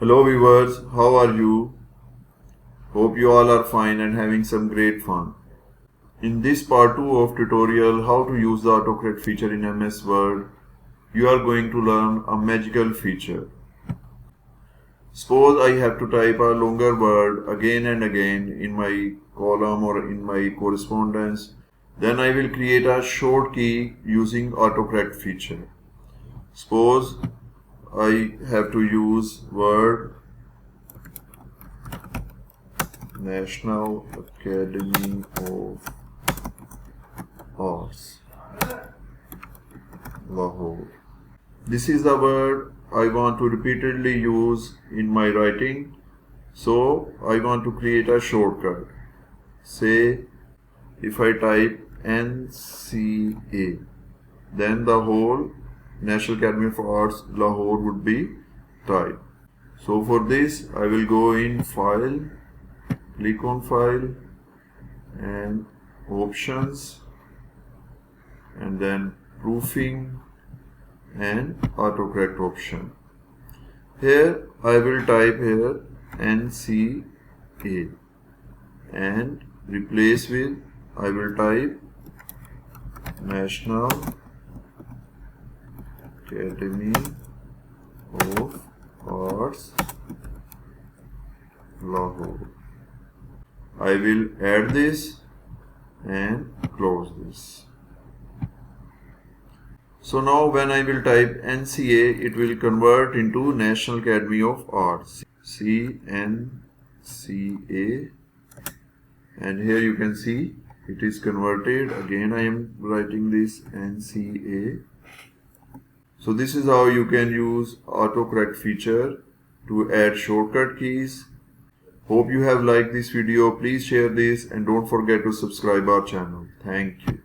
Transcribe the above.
Hello viewers, how are you? Hope you all are fine and having some great fun. In this part 2 of tutorial how to use the AutoCorrect feature in MS Word, you are going to learn a magical feature. Suppose I have to type a longer word again and again in my column or in my correspondence, then I will create a short key using AutoCorrect feature. Suppose I have to use word National Academy of Arts, Lahore. This is the word I want to repeatedly use in my writing, so I want to create a shortcut. Say if I type NCA, then the whole National Academy of Arts Lahore would be typed. So for this I will go in File, click on File and Options, and then Proofing and AutoCorrect option. Here I will type here NCA and replace with I will type National Academy of Arts Lahore. I will add this and close this. So now when I will type NCA, it will convert into National Academy of Arts, CNCA, and here you can see it is converted. Again I am writing this NCA. So this is how you can use AutoCorrect feature to add shortcut keys. Hope you have liked this video. Please share this and don't forget to subscribe our channel. Thank you.